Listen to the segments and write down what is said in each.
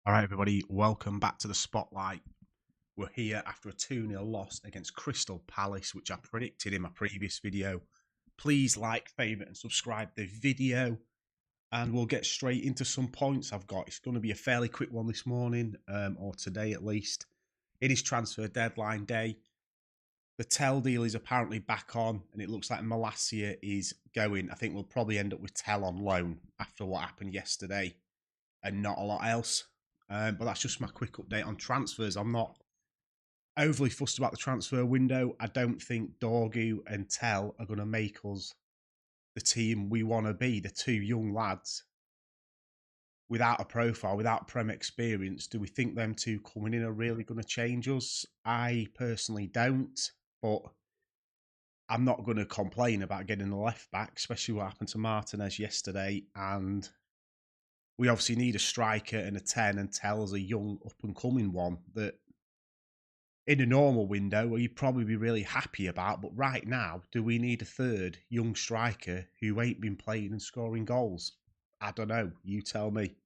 All right, everybody, welcome back to the Spotlight. We're here after a 2-0 loss against Crystal Palace, which I predicted in my previous video. Please like, favourite, and subscribe the video, and we'll get straight into some points I've got. It's going to be a fairly quick one this morning, or today at least. It is transfer deadline day. The Tell deal is apparently back on, and it looks like Malacia is going. I think we'll probably end up with Tell on loan after what happened yesterday and not a lot else. But that's just my quick update on transfers. I'm not overly fussed about the transfer window. I don't think Dorgu and Tell are going to make us the team we want to be. The two young lads without a profile, without Prem experience. Do we think them two coming in are really going to change us? I personally don't, but I'm not going to complain about getting a left back, especially what happened to Martinez yesterday. And we obviously need a striker and a 10, and Tell as a young up-and-coming one that in a normal window you'd probably be really happy about. But right now, do we need a third young striker who ain't been playing and scoring goals? I don't know. You tell me.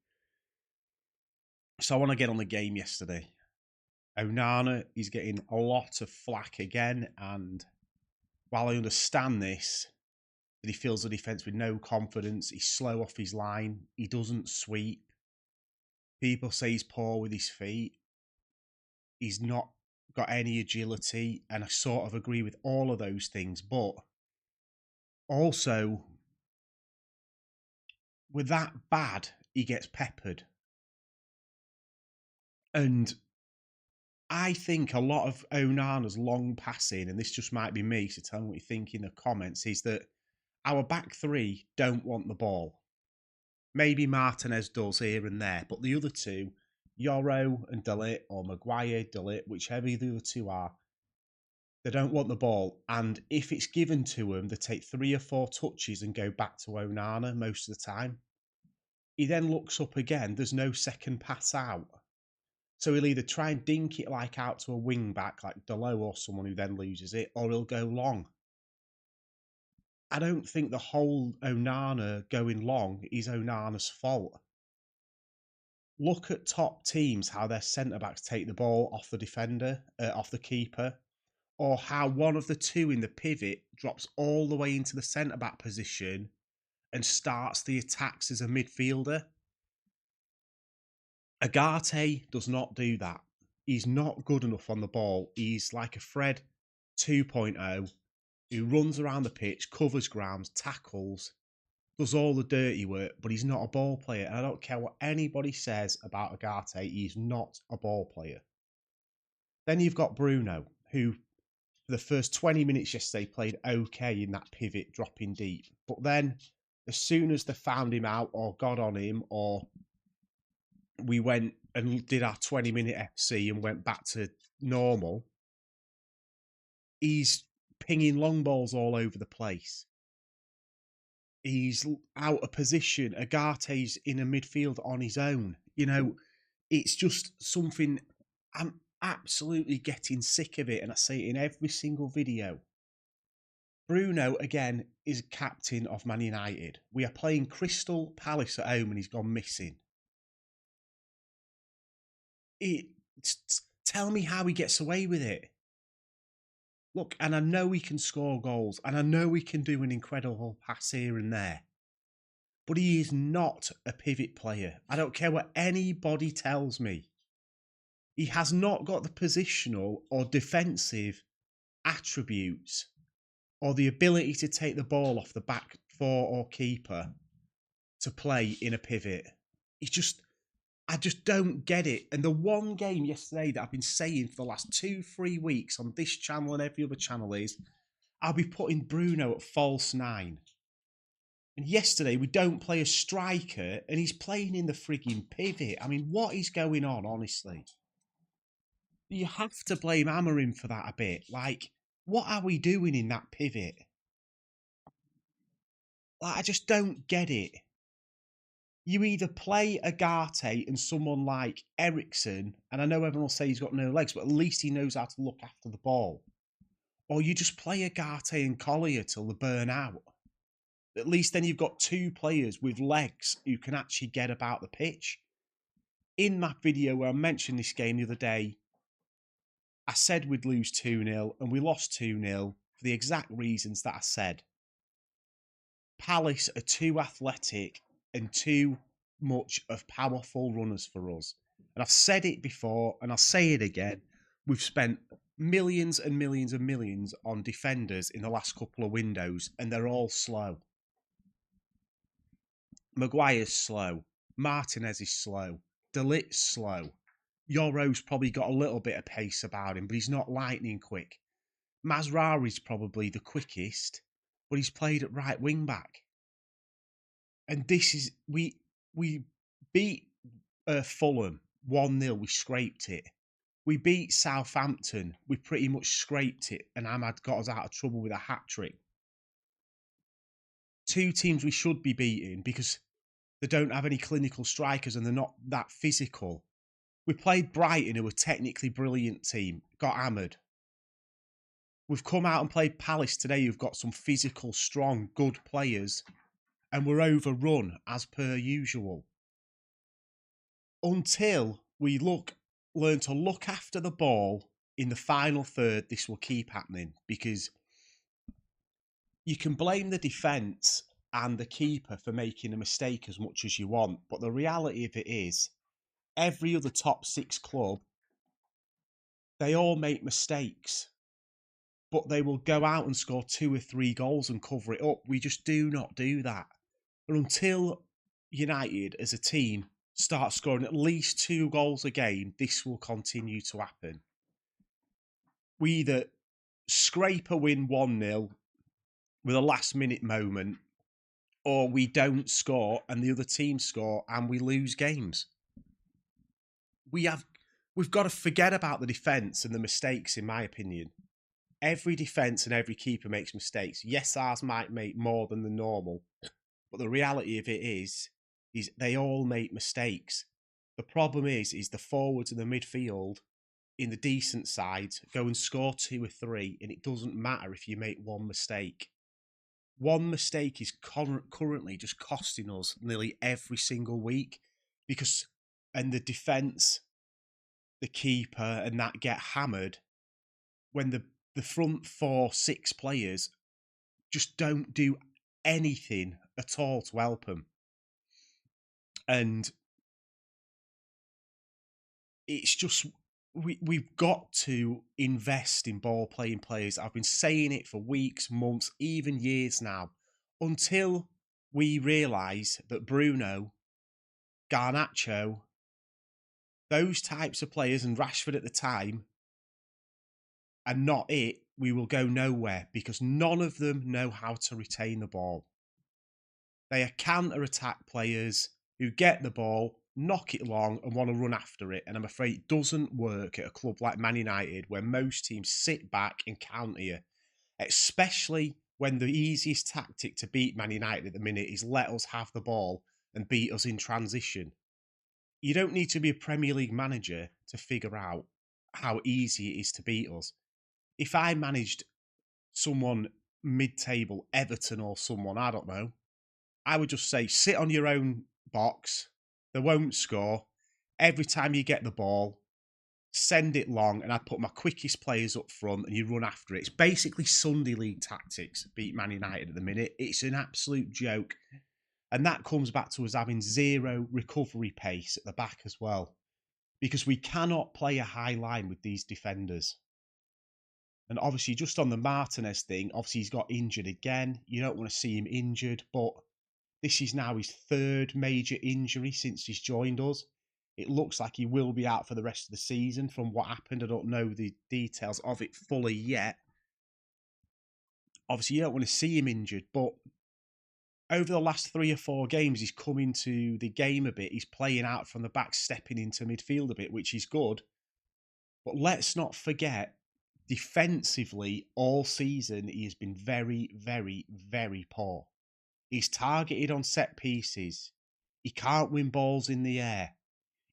So I want to get on the game yesterday. Onana is getting a lot of flack again, and while I understand this, that he feels the defence with no confidence, he's slow off his line, he doesn't sweep. People say he's poor with his feet. He's not got any agility, and I sort of agree with all of those things. But also, with that bad, he gets peppered. And I think a lot of Onana's long passing, and this just might be me, so tell me what you think in the comments, is that our back three don't want the ball. Maybe Martinez does here and there, but the other two, Yoro and Delit, or Maguire, Delit, whichever the other two are, they don't want the ball. And if it's given to them, they take 3 or 4 touches and go back to Onana most of the time. He then looks up again, there's no second pass out. So he'll either try and dink it like out to a wing back like Delo or someone who then loses it, or he'll go long. I don't think the whole Onana going long is Onana's fault. Look at top teams, how their centre-backs take the ball off the defender, off the keeper, or how one of the two in the pivot drops all the way into the centre-back position and starts the attacks as a midfielder. Agate does not do that. He's not good enough on the ball. He's like a Fred 2.0 who runs around the pitch, covers grounds, tackles, does all the dirty work, but he's not a ball player. And I don't care what anybody says about Agate, he's not a ball player. Then you've got Bruno, who for the first 20 minutes yesterday played okay in that pivot, dropping deep. But then as soon as they found him out or got on him, or we went and did our 20-minute FC and went back to normal, he's pinging long balls all over the place. He's out of position. Agate's in a midfield on his own. You know, it's just something I'm absolutely getting sick of it, and I say it in every single video. Bruno, again, is captain of Man United. We are playing Crystal Palace at home and he's gone missing. Tell me how he gets away with it. Look, and I know he can score goals, and I know he can do an incredible pass here and there, but he is not a pivot player. I don't care what anybody tells me. He has not got the positional or defensive attributes or the ability to take the ball off the back four or keeper to play in a pivot. I just don't get it. And the one game yesterday that I've been saying for the last 2-3 weeks on this channel and every other channel is I'll be putting Bruno at false 9. And yesterday we don't play a striker and he's playing in the frigging pivot. I mean, what is going on, honestly? You have to blame Amarim for that a bit. Like, what are we doing in that pivot? Like, I just don't get it. You either play Agate and someone like Ericsson, and I know everyone will say he's got no legs, but at least he knows how to look after the ball. Or you just play Agate and Collier till they burn out. At least then you've got 2 players with legs who can actually get about the pitch. In that video where I mentioned this game the other day, I said we'd lose 2-0 and we lost 2-0 for the exact reasons that I said. Palace are too athletic and too much of powerful runners for us. And I've said it before and I'll say it again. We've spent millions and millions and millions on defenders in the last couple of windows and they're all slow. Maguire's slow. Martinez is slow. De Ligt's slow. Yoro's probably got a little bit of pace about him, but he's not lightning quick. Mazraoui's probably the quickest, but he's played at right wing back. And this is we beat Fulham 1-0. We scraped it. We beat Southampton. We pretty much scraped it, and Ahmad got us out of trouble with a hat trick. Two teams we should be beating because they don't have any clinical strikers and they're not that physical. We played Brighton, who were technically brilliant team, got hammered. We've come out and played Palace today, who've got some physical, strong, good players, and we're overrun as per usual. Until we learn to look after the ball in the final third, this will keep happening, because you can blame the defence and the keeper for making a mistake as much as you want, but the reality of it is, every other top 6 club, they all make mistakes, but they will go out and score 2 or 3 goals and cover it up. We just do not do that. And until United as a team start scoring at least 2 goals a game, this will continue to happen. We either scrape a win 1-0 with a last minute moment, or we don't score and the other team score and we lose games. We've got to forget about the defence and the mistakes, in my opinion. Every defence and every keeper makes mistakes. Yes, ours might make more than the normal, but the reality of it is they all make mistakes. The problem is the forwards and the midfield in the decent sides go and score 2 or 3, and it doesn't matter if you make one mistake. One mistake is currently just costing us nearly every single week, and the defence, the keeper, and that get hammered when the front 4-6 players just don't do anything at all to help them. And it's just, we've got to invest in ball playing players. I've been saying it for weeks, months, even years now, until we realise that Bruno, Garnacho, those types of players, and Rashford at the time, are not it, we will go nowhere, because none of them know how to retain the ball. They are counter-attack players who get the ball, knock it long, and want to run after it. And I'm afraid it doesn't work at a club like Man United, where most teams sit back and counter you, especially when the easiest tactic to beat Man United at the minute is let us have the ball and beat us in transition. You don't need to be a Premier League manager to figure out how easy it is to beat us. If I managed someone mid-table, Everton or someone, I don't know, I would just say, sit on your own box, they won't score. Every time you get the ball, send it long, and I'd put my quickest players up front and you run after it. It's basically Sunday League tactics, beat Man United at the minute. It's an absolute joke. And that comes back to us having zero recovery pace at the back as well, because we cannot play a high line with these defenders. And obviously, just on the Martinez thing, obviously he's got injured again. You don't want to see him injured, but this is now his 3rd major injury since he's joined us. It looks like he will be out for the rest of the season from what happened. I don't know the details of it fully yet. Obviously, you don't want to see him injured, but over the last 3 or 4 games, he's come into the game a bit. He's playing out from the back, stepping into midfield a bit, which is good. But let's not forget, defensively, all season, he has been very, very, very poor. He's targeted on set pieces. He can't win balls in the air.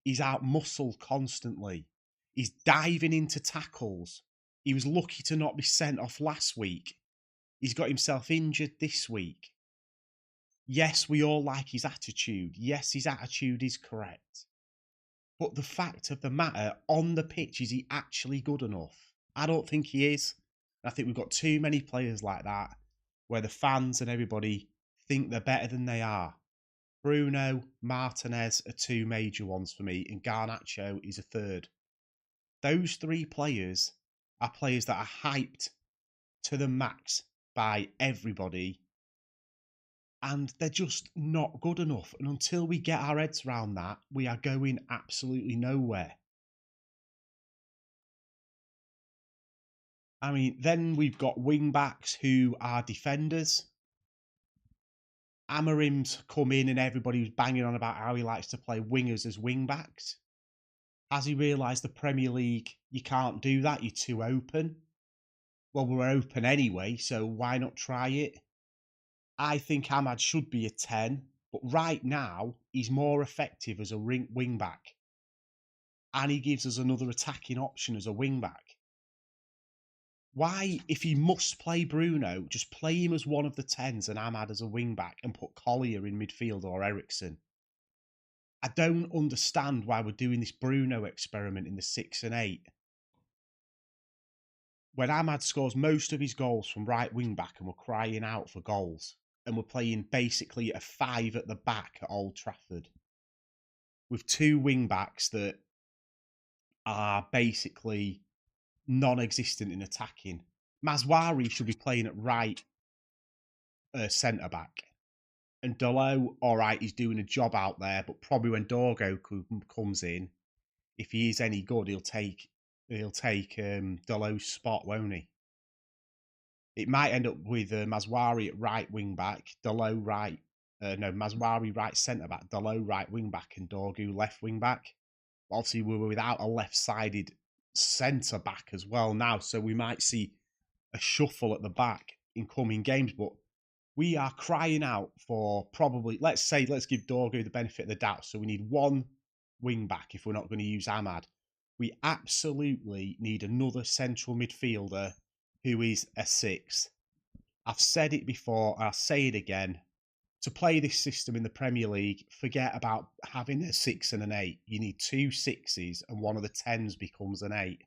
He's out-muscled constantly. He's diving into tackles. He was lucky to not be sent off last week. He's got himself injured this week. Yes, we all like his attitude. Yes, his attitude is correct. But the fact of the matter, on the pitch, is he actually good enough? I don't think he is. I think we've got too many players like that where the fans and everybody think they're better than they are. Bruno, Martinez are two major ones for me, and Garnacho is a third. Those three players are players that are hyped to the max by everybody, and they're just not good enough. And until we get our heads around that, we are going absolutely nowhere. I mean, then we've got wing backs who are defenders. Amarim's come in and everybody was banging on about how he likes to play wingers as wing backs. Has he realised the Premier League, you can't do that, you're too open? Well, we're open anyway, so why not try it? I think Ahmad should be a 10, but right now, he's more effective as a wing back. And he gives us another attacking option as a wing back. Why, if he must play Bruno, just play him as one of the 10s and Ahmad as a wing back and put Collier in midfield or Ericsson? I don't understand why we're doing this Bruno experiment in the 6 and 8. When Ahmad scores most of his goals from right wing back and we're crying out for goals, and we're playing basically a 5 at the back at Old Trafford with two wing backs that are basically non-existent in attacking. Mazwari should be playing at right centre back, and Delo, all right, he's doing a job out there, but probably when Dorgo comes in, if he is any good, he'll take Delo's spot, won't he? It might end up with Mazwari at right wing back, Mazwari right centre back, Delo right wing back, and Dorgu left wing back. Obviously, we were without a left-sided centre back as well now, so we might see a shuffle at the back in coming games. But we are crying out for probably, let's give Dorgu the benefit of the doubt. So we need one wing back if we're not going to use Ahmad. We absolutely need another central midfielder who is a 6. I've said it before, I'll say it again. To play this system in the Premier League, forget about having a 6 and an 8. You need 2 6s and one of the 10s becomes an 8.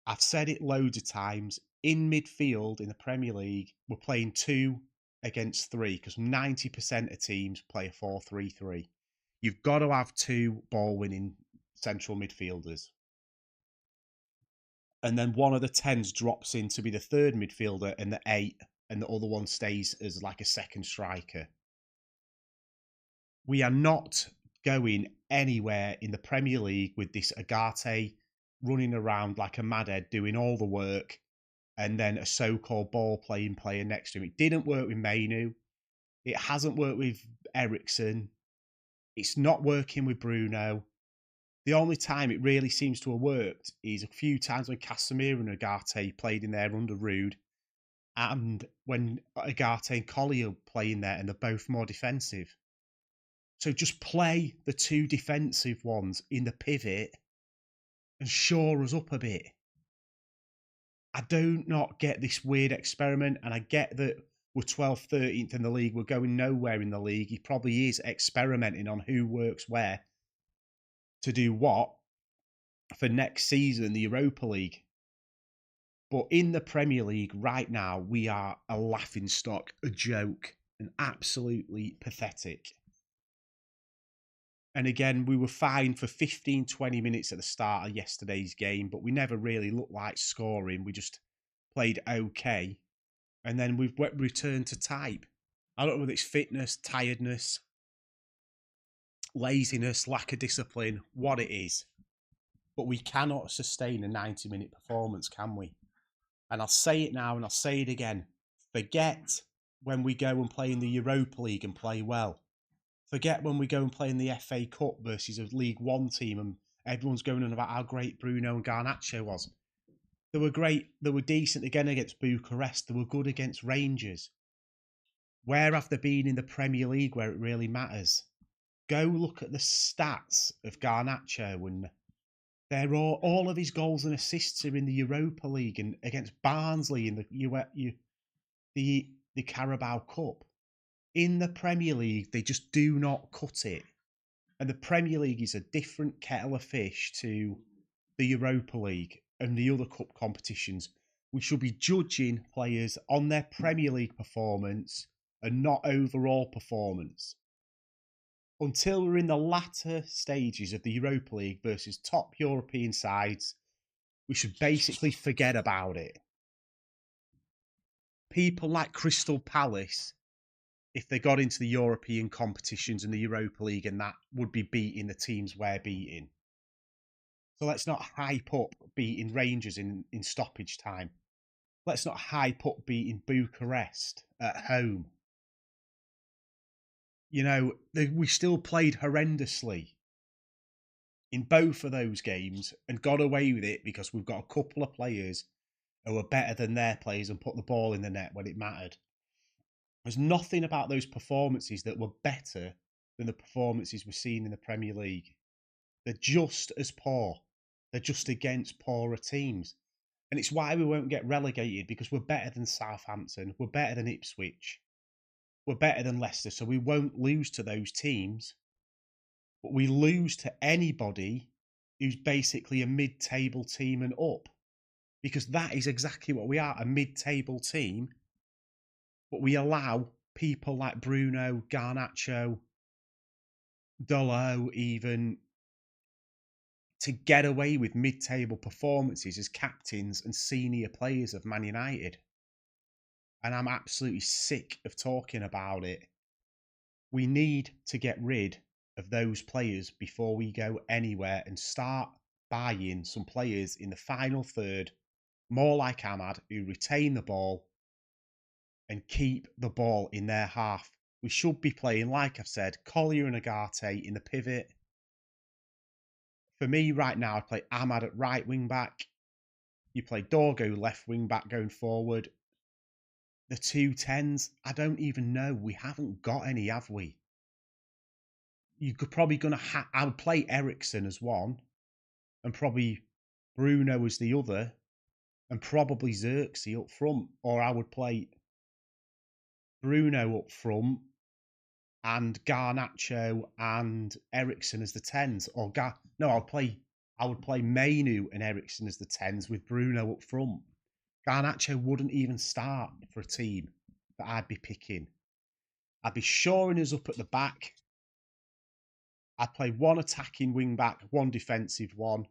I've said it loads of times. In midfield in the Premier League, we're playing 2 against 3 because 90% of teams play a 4-3-3. You've got to have 2 ball-winning central midfielders. And then one of the 10s drops in to be the third midfielder and the 8, and the other one stays as like a second striker. We are not going anywhere in the Premier League with this Agate running around like a madhead doing all the work and then a so-called ball-playing player next to him. It didn't work with Mainu. It hasn't worked with Ericsson. It's not working with Bruno. The only time it really seems to have worked is a few times when Casemiro and Agate played in there under Rude, and when Agate and Collier play in there and they're both more defensive. So just play the 2 defensive ones in the pivot and shore us up a bit. I do not get this weird experiment, and I get that we're 12th, 13th in the league. We're going nowhere in the league. He probably is experimenting on who works where to do what for next season, the Europa League. But in the Premier League right now, we are a laughingstock, a joke, and absolutely pathetic. And again, we were fine for 15, 20 minutes at the start of yesterday's game, but we never really looked like scoring. We just played okay. And then we've returned to type. I don't know whether it's fitness, tiredness, laziness, lack of discipline, what it is. But we cannot sustain a 90-minute performance, can we? And I'll say it now and I'll say it again. Forget when we go and play in the Europa League and play well. Forget when we go and play in the FA Cup versus a League One team and everyone's going on about how great Bruno and Garnacho was. They were great. They were decent again against Bucharest. They were good against Rangers. Where have they been in the Premier League where it really matters? Go look at the stats of Garnacho, and they're all of his goals and assists are in the Europa League and against Barnsley in the Carabao Cup. In the Premier League, they just do not cut it. And the Premier League is a different kettle of fish to the Europa League and the other cup competitions. We should be judging players on their Premier League performance and not overall performance. Until we're in the latter stages of the Europa League versus top European sides, we should basically forget about it. People like Crystal Palace, if they got into the European competitions and the Europa League, and that would be beating the teams we're beating. So let's not hype up beating Rangers in stoppage time. Let's not hype up beating Bucharest at home. You know, we still played horrendously in both of those games and got away with it because we've got a couple of players who are better than their players and put the ball in the net when it mattered. There's nothing about those performances that were better than the performances we're seeing in the Premier League. They're just as poor. They're just against poorer teams. And it's why we won't get relegated, because we're better than Southampton. We're better than Ipswich. We're better than Leicester. So we won't lose to those teams. But we lose to anybody who's basically a mid-table team and up. Because that is exactly what we are, a mid-table team. But we allow people like Bruno, Garnacho, Dolo even to get away with mid-table performances as captains and senior players of Man United. And I'm absolutely sick of talking about it. We need to get rid of those players before we go anywhere and start buying some players in the final third, more like Ahmad, who retain the ball and keep the ball in their half. We should be playing, like I've said, Collier and Agate in the pivot. For me, right now, I play Ahmad at right wing back. You play Dorgo left wing back going forward. The 2 10s, I don't even know. We haven't got any, have we? You're probably going to I would play Eriksen as one, and probably Bruno as the other, and probably Xerxes up front. Or I would play Bruno up front and Garnacho and Eriksen as the 10s. Or I would play Mainu and Eriksen as the 10s with Bruno up front. Garnacho wouldn't even start for a team that I'd be picking. I'd be shoring us up at the back. I'd play one attacking wing back, one defensive one.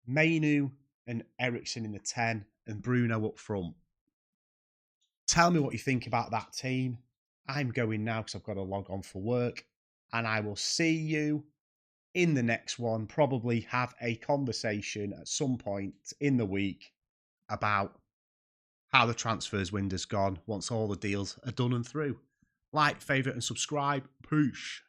Mainu and Eriksen in the 10 and Bruno up front. Tell me what you think about that team. I'm going now because I've got to log on for work. And I will see you in the next one. Probably have a conversation at some point in the week about how the transfers window's gone once all the deals are done and through. Like, favourite and subscribe. Poosh.